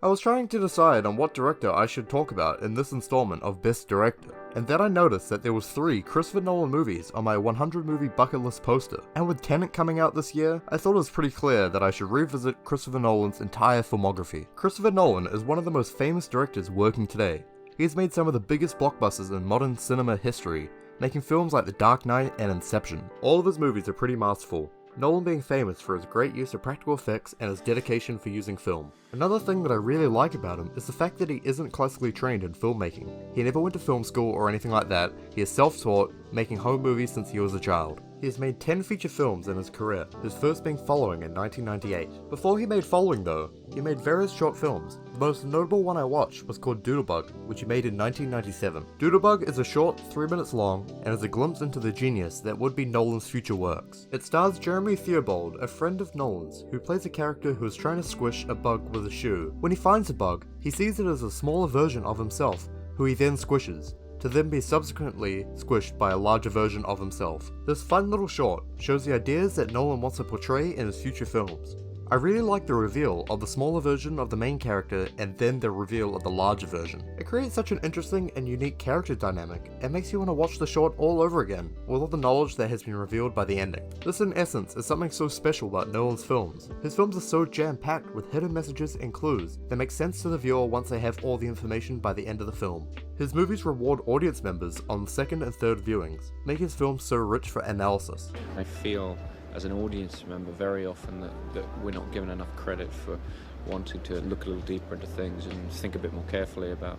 I was trying to decide on what director I should talk about in this installment of Best Director, and then I noticed that there was 3 Christopher Nolan movies on my 100 movie bucket list poster, and with Tenet coming out this year, I thought it was pretty clear that I should revisit Christopher Nolan's entire filmography. Christopher Nolan is one of the most famous directors working today. He has made some of the biggest blockbusters in modern cinema history, making films like The Dark Knight and Inception. All of his movies are pretty masterful, Nolan being famous for his great use of practical effects and his dedication for using film. Another thing that I really like about him is the fact that he isn't classically trained in filmmaking. He never went to film school or anything like that. He is self-taught, making home movies since he was a child. He has made 10 feature films in his career, his first being Following in 1998. Before he made Following though, he made various short films. The most notable one I watched was called Doodlebug, which he made in 1997. Doodlebug is a short, 3 minutes long, and is a glimpse into the genius that would be Nolan's future works. It stars Jeremy Theobald, a friend of Nolan's, who plays a character who is trying to squish a bug with a shoe. When he finds the bug, he sees it as a smaller version of himself, who he then squishes, to then be subsequently squished by a larger version of himself. This fun little short shows the ideas that Nolan wants to portray in his future films. I really like the reveal of the smaller version of the main character and then the reveal of the larger version. It creates such an interesting and unique character dynamic and makes you want to watch the short all over again with all the knowledge that has been revealed by the ending. This in essence is something so special about Nolan's films. His films are so jam-packed with hidden messages and clues that make sense to the viewer once they have all the information by the end of the film. His movies reward audience members on second and third viewings, making his films so rich for analysis. I feel as an audience member very often that we're not given enough credit for wanting to look a little deeper into things and think a bit more carefully about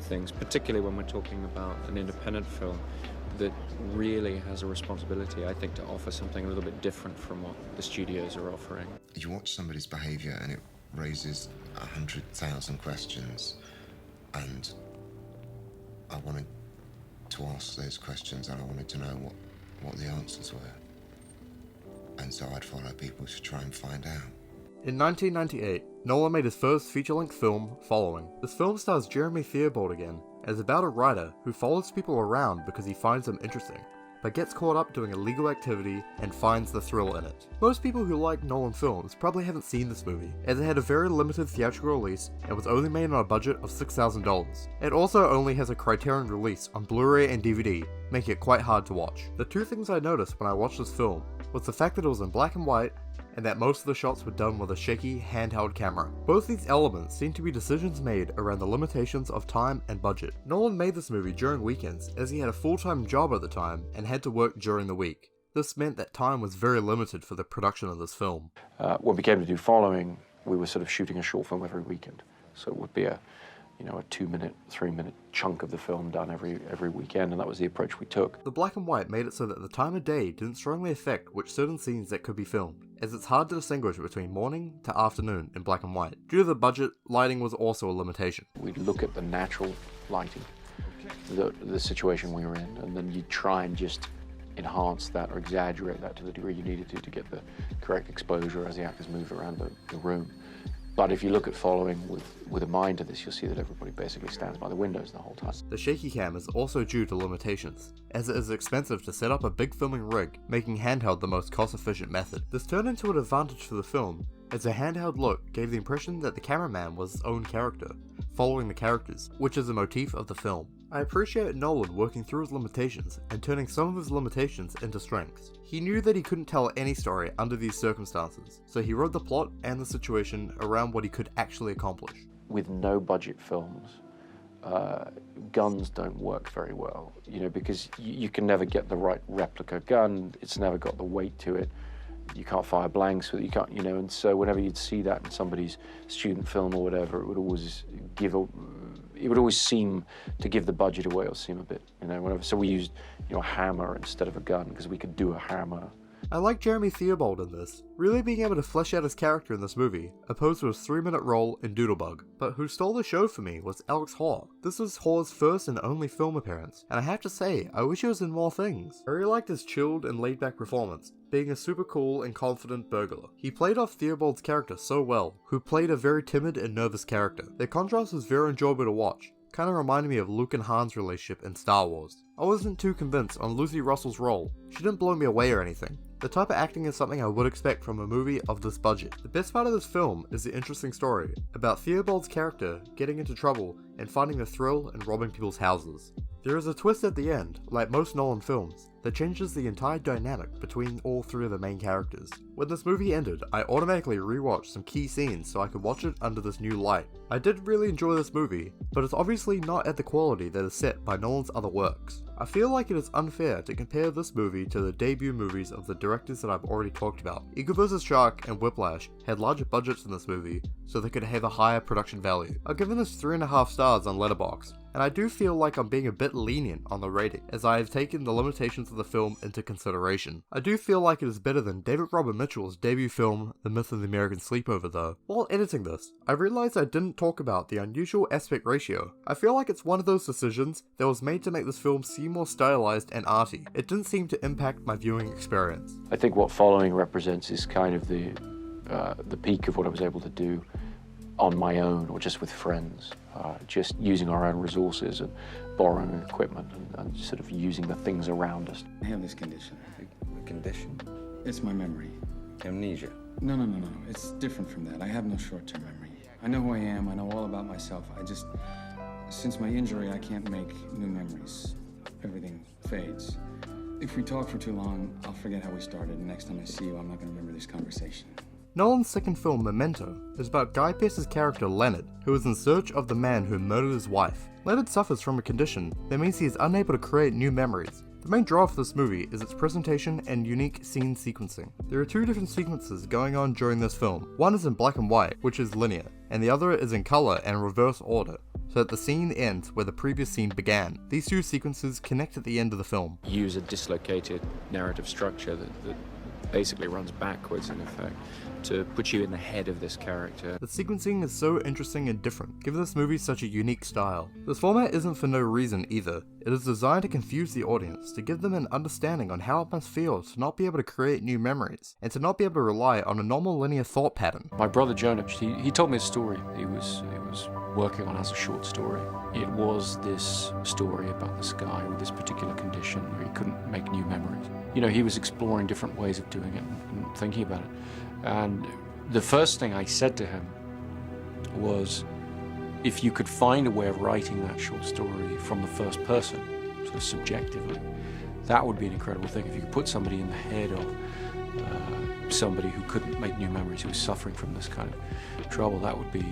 things, particularly when we're talking about an independent film that really has a responsibility, I think, to offer something a little bit different from what the studios are offering. You watch somebody's behaviour and it raises 100,000 questions, and I wanted to ask those questions and I wanted to know what the answers were. And so I'd follow people to try and find out. In 1998, Nolan made his first feature-length film, Following. This film stars Jeremy Theobald again, and is about a writer who follows people around because he finds them interesting, but gets caught up doing illegal activity and finds the thrill in it. Most people who like Nolan films probably haven't seen this movie, as it had a very limited theatrical release and was only made on a budget of $6,000. It also only has a Criterion release on Blu-ray and DVD, making it quite hard to watch. The 2 things I noticed when I watched this film was the fact that it was in black and white, and that most of the shots were done with a shaky, handheld camera. Both these elements seem to be decisions made around the limitations of time and budget. Nolan made this movie during weekends, as he had a full-time job at the time and had to work during the week. This meant that time was very limited for the production of this film. When we came to do Following, we were sort of shooting a short film every weekend. So it would be a 2-minute, 3-minute chunk of the film done every weekend, and that was the approach we took. The black and white made it so that the time of day didn't strongly affect which certain scenes that could be filmed, as it's hard to distinguish between morning to afternoon in black and white. Due to the budget, lighting was also a limitation. We'd look at the natural lighting, the situation we were in, and then you'd try and just enhance that or exaggerate that to the degree you needed to get the correct exposure as the actors moved around the room. But if you look at Following with a mind to this, you'll see that everybody basically stands by the windows the whole time. The shaky cam is also due to limitations, as it is expensive to set up a big filming rig, making handheld the most cost-efficient method. This turned into an advantage for the film, as the handheld look gave the impression that the cameraman was his own character, following the characters, which is a motif of the film. I appreciate Nolan working through his limitations and turning some of his limitations into strengths. He knew that he couldn't tell any story under these circumstances, so he wrote the plot and the situation around what he could actually accomplish. With no budget films, guns don't work very well, because you can never get the right replica gun. It's never got the weight to it. You can't fire blanks with it, you can't, and so whenever you'd see that in somebody's student film or whatever, it would always seem to give the budget away or seem a bit, whatever. So we used, a hammer instead of a gun because we could do a hammer. I like Jeremy Theobald in this, really being able to flesh out his character in this movie, opposed to his 3-minute role in Doodlebug. But who stole the show for me was Alex Haw. This was Haw's first and only film appearance, and I have to say, I wish he was in more things. I really liked his chilled and laid-back performance, being a super cool and confident burglar. He played off Theobald's character so well, who played a very timid and nervous character. Their contrast was very enjoyable to watch. Kinda reminded me of Luke and Han's relationship in Star Wars. I wasn't too convinced on Lucy Russell's role. She didn't blow me away or anything. The type of acting is something I would expect from a movie of this budget. The best part of this film is the interesting story about Theobald's character getting into trouble and finding the thrill in robbing people's houses. There is a twist at the end, like most Nolan films, that changes the entire dynamic between all three of the main characters. When this movie ended, I automatically rewatched some key scenes so I could watch it under this new light. I did really enjoy this movie, but it's obviously not at the quality that is set by Nolan's other works. I feel like it is unfair to compare this movie to the debut movies of the directors that I've already talked about. Eagle vs. Shark and Whiplash had larger budgets in this movie, so they could have a higher production value. I've given this 3.5 stars on Letterboxd, and I do feel like I'm being a bit lenient on the rating, as I have taken the limitations of the film into consideration. I do feel like it is better than David Robert Mitchell's debut film, The Myth of the American Sleepover though. While editing this, I realized I didn't talk about the unusual aspect ratio. I feel like it's one of those decisions that was made to make this film seem more stylized and arty. It didn't seem to impact my viewing experience. I think what following represents is kind of the peak of what I was able to do on my own or just with friends, just using our own resources and borrowing equipment and sort of using the things around us. I have this condition. A condition? It's my memory. Amnesia? No. It's different from that. I have no short-term memory. I know who I am. I know all about myself. Since my injury, I can't make new memories. Everything fades. If we talk for too long, I'll forget how we started, and next time I see you, I'm not going to remember this conversation. Nolan's second film, Memento, is about Guy Pearce's character Leonard, who is in search of the man who murdered his wife. Leonard suffers from a condition that means he is unable to create new memories. The main draw for this movie is its presentation and unique scene sequencing. There are two different sequences going on during this film. One is in black and white, which is linear, and the other is in color and reverse order, so that the scene ends where the previous scene began. These two sequences connect at the end of the film. Use a dislocated narrative structure that basically runs backwards in effect to put you in the head of this character. The sequencing is so interesting and different, giving this movie such a unique style. This format isn't for no reason either. It is designed to confuse the audience, to give them an understanding on how it must feel to not be able to create new memories, and to not be able to rely on a normal linear thought pattern. My brother Jonah, he told me a story he was working on as a short story. It was this story about this guy with this particular condition where he couldn't make new memories. You know, he was exploring different ways of doing it and thinking about it. And the first thing I said to him was, if you could find a way of writing that short story from the first person, sort of subjectively, that would be an incredible thing. If you could put somebody in the head of somebody who couldn't make new memories, who was suffering from this kind of trouble, that would be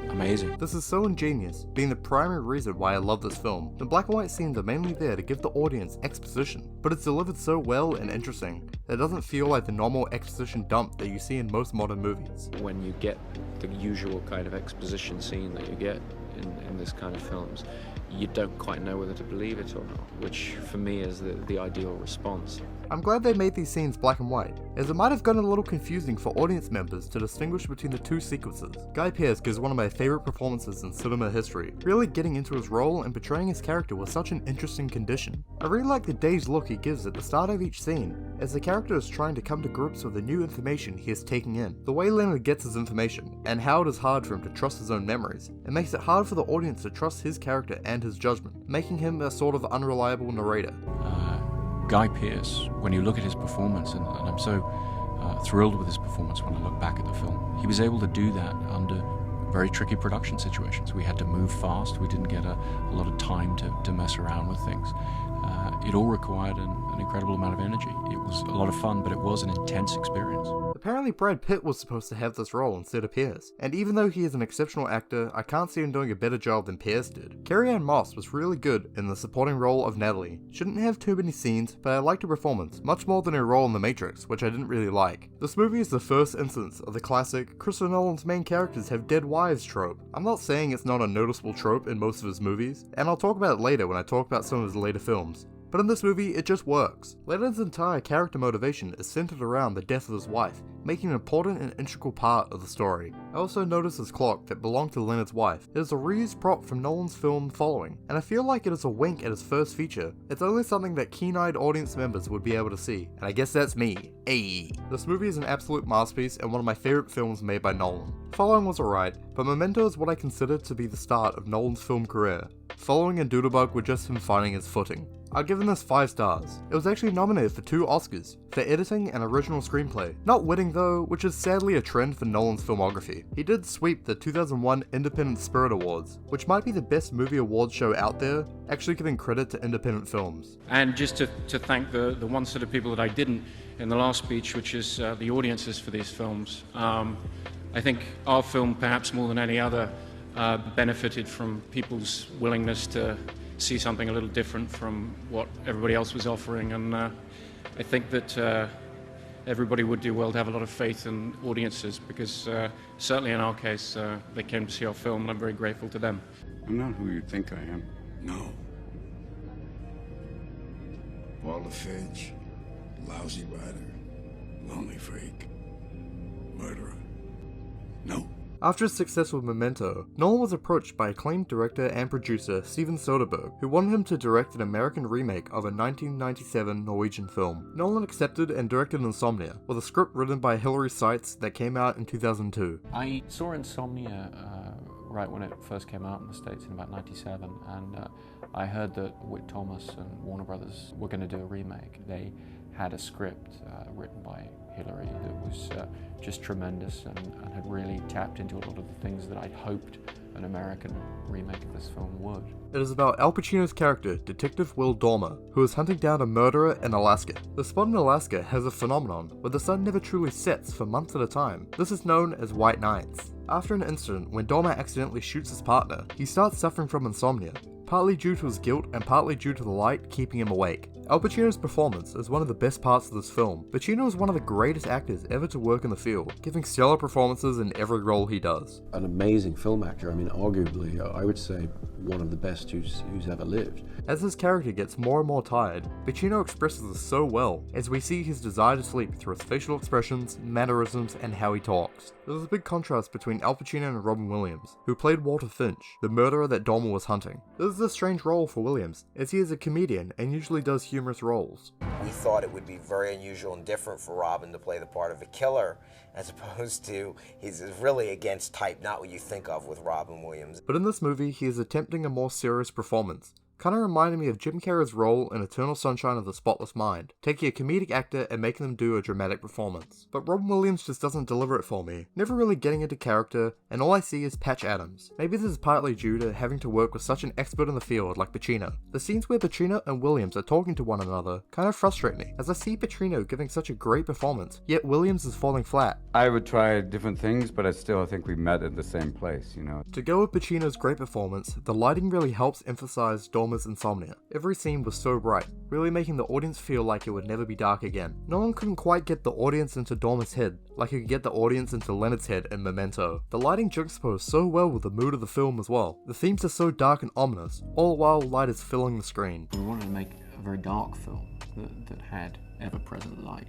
amazing. This is so ingenious, being the primary reason why I love this film. The black and white scenes are mainly there to give the audience exposition, but it's delivered so well and interesting that it doesn't feel like the normal exposition dump that you see in most modern movies. When you get the usual kind of exposition scene that you get in this kind of films, you don't quite know whether to believe it or not, which for me is the ideal response. I'm glad they made these scenes black and white, as it might have gotten a little confusing for audience members to distinguish between the two sequences. Guy Pearce gives one of my favorite performances in cinema history, really getting into his role and portraying his character with such an interesting condition. I really like the dazed look he gives at the start of each scene, as the character is trying to come to grips with the new information he is taking in. The way Leonard gets his information, and how it is hard for him to trust his own memories, it makes it hard for the audience to trust his character and his judgment, making him a sort of unreliable narrator. Guy Pearce, when you look at his performance, and I'm so thrilled with his performance when I look back at the film, he was able to do that under very tricky production situations. We had to move fast, we didn't get a lot of time to mess around with things. It all required an incredible amount of energy. It was a lot of fun, but it was an intense experience. Apparently Brad Pitt was supposed to have this role instead of Pearce, and even though he is an exceptional actor, I can't see him doing a better job than Pearce did. Carrie-Anne Moss was really good in the supporting role of Natalie. She didn't have too many scenes, but I liked her performance, much more than her role in The Matrix, which I didn't really like. This movie is the first instance of the classic Christopher Nolan's main characters have dead wives trope. I'm not saying it's not a noticeable trope in most of his movies, and I'll talk about it later when I talk about some of his later films. But in this movie, it just works. Leonard's entire character motivation is centered around the death of his wife, making an important and integral part of the story. I also noticed his clock that belonged to Leonard's wife. It is a reused prop from Nolan's film Following, and I feel like it is a wink at his first feature. It's only something that keen-eyed audience members would be able to see, and I guess that's me. Ayy. This movie is an absolute masterpiece and one of my favorite films made by Nolan. Following was alright, but Memento is what I consider to be the start of Nolan's film career. Following and Doodlebug were just him finding his footing. I've given this 5 stars. It was actually nominated for 2 Oscars, for editing and original screenplay. Not winning though, which is sadly a trend for Nolan's filmography. He did sweep the 2001 Independent Spirit Awards, which might be the best movie awards show out there, actually giving credit to independent films. And just to thank the one set of people that I didn't in the last speech, which is the audiences for these films. I think our film, perhaps more than any other, benefited from people's willingness to see something a little different from what everybody else was offering, and I think that everybody would do well to have a lot of faith in audiences, because certainly in our case, they came to see our film, and I'm very grateful to them. I'm not who you think I am. No. Walter Finch, lousy writer, lonely freak, murderer. No. After his success with Memento, Nolan was approached by acclaimed director and producer Steven Soderbergh, who wanted him to direct an American remake of a 1997 Norwegian film. Nolan accepted and directed Insomnia, with a script written by Hilary Seitz that came out in 2002. I saw Insomnia right when it first came out in the States in about 97, and I heard that Whit Thomas and Warner Brothers were going to do a remake. They had a script written by Hilary that was just tremendous and had really tapped into a lot of the things that I'd hoped an American remake of this film would. It is about Al Pacino's character, Detective Will Dormer, who is hunting down a murderer in Alaska. The spot in Alaska has a phenomenon where the sun never truly sets for months at a time. This is known as white nights. After an incident when Dormer accidentally shoots his partner, he starts suffering from insomnia, partly due to his guilt and partly due to the light keeping him awake. Al Pacino's performance is one of the best parts of this film. Pacino is one of the greatest actors ever to work in the field, giving stellar performances in every role he does. An amazing film actor, I mean arguably, I would say one of the best who's ever lived. As his character gets more and more tired, Pacino expresses this so well, as we see his desire to sleep through his facial expressions, mannerisms, and how he talks. There's a big contrast between Al Pacino and Robin Williams, who played Walter Finch, the murderer that Dormer was hunting. This is a strange role for Williams, as he is a comedian and usually does humorous roles. We thought it would be very unusual and different for Robin to play the part of a killer, as opposed to he's really against type, not what you think of with Robin Williams. But in this movie, he is attempting a more serious performance. Kinda reminded me of Jim Carrey's role in Eternal Sunshine of the Spotless Mind, taking a comedic actor and making them do a dramatic performance. But Robin Williams just doesn't deliver it for me, never really getting into character, and all I see is Patch Adams. Maybe this is partly due to having to work with such an expert in the field like Pacino. The scenes where Pacino and Williams are talking to one another kinda frustrate me, as I see Pacino giving such a great performance, yet Williams is falling flat. I would try different things, but I still think we met at the same place, you know. To go with Pacino's great performance, the lighting really helps emphasize Dormer's insomnia. Every scene was so bright, really making the audience feel like it would never be dark again. Nolan couldn't quite get the audience into Dormer's head, like he could get the audience into Leonard's head in Memento. The lighting juxtaposed so well with the mood of the film as well. The themes are so dark and ominous, all while light is filling the screen. We wanted to make a very dark film that had ever-present light.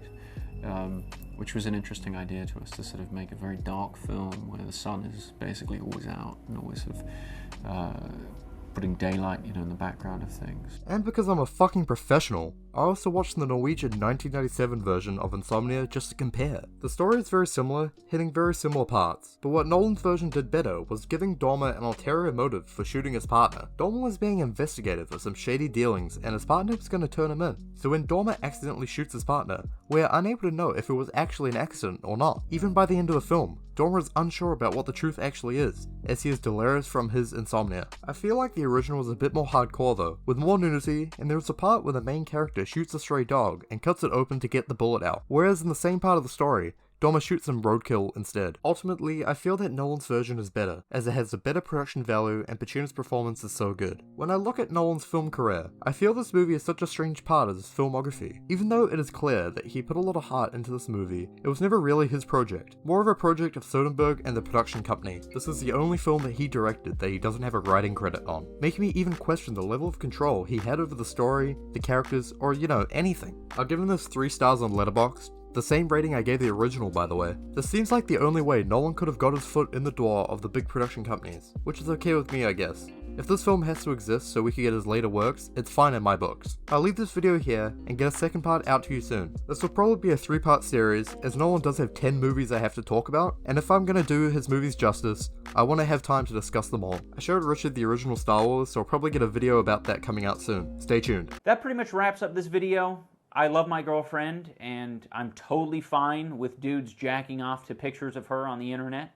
Which was an interesting idea to us, to sort of make a very dark film where the sun is basically always out and always sort of putting daylight, in the background of things. And because I'm a fucking professional, I also watched the Norwegian 1997 version of Insomnia just to compare. The story is very similar, hitting very similar parts, but what Nolan's version did better was giving Dormer an ulterior motive for shooting his partner. Dormer was being investigated for some shady dealings and his partner was going to turn him in. So when Dormer accidentally shoots his partner, we're unable to know if it was actually an accident or not. Even by the end of the film, Dormer is unsure about what the truth actually is, as he is delirious from his insomnia. I feel like the original was a bit more hardcore though, with more nudity, and there was a part where the main character shoots a stray dog and cuts it open to get the bullet out, whereas in the same part of the story, Dormer shoots some roadkill instead. Ultimately, I feel that Nolan's version is better, as it has a better production value and Pacino's performance is so good. When I look at Nolan's film career, I feel this movie is such a strange part of his filmography. Even though it is clear that he put a lot of heart into this movie, it was never really his project, more of a project of Soderbergh and the production company. This is the only film that he directed that he doesn't have a writing credit on, making me even question the level of control he had over the story, the characters, or anything. I've given this 3 stars on Letterboxd, The same rating I gave the original, by the way. This seems like the only way Nolan could have got his foot in the door of the big production companies, which is okay with me, I guess. If this film has to exist so we can get his later works, it's fine in my books. I'll leave this video here and get a second part out to you soon. This will probably be a 3-part series, as Nolan does have 10 movies I have to talk about, and if I'm gonna do his movies justice, I want to have time to discuss them all. I showed Richard the original Star Wars, so I'll probably get a video about that coming out soon. Stay tuned. That pretty much wraps up this video. I love my girlfriend, and I'm totally fine with dudes jacking off to pictures of her on the internet.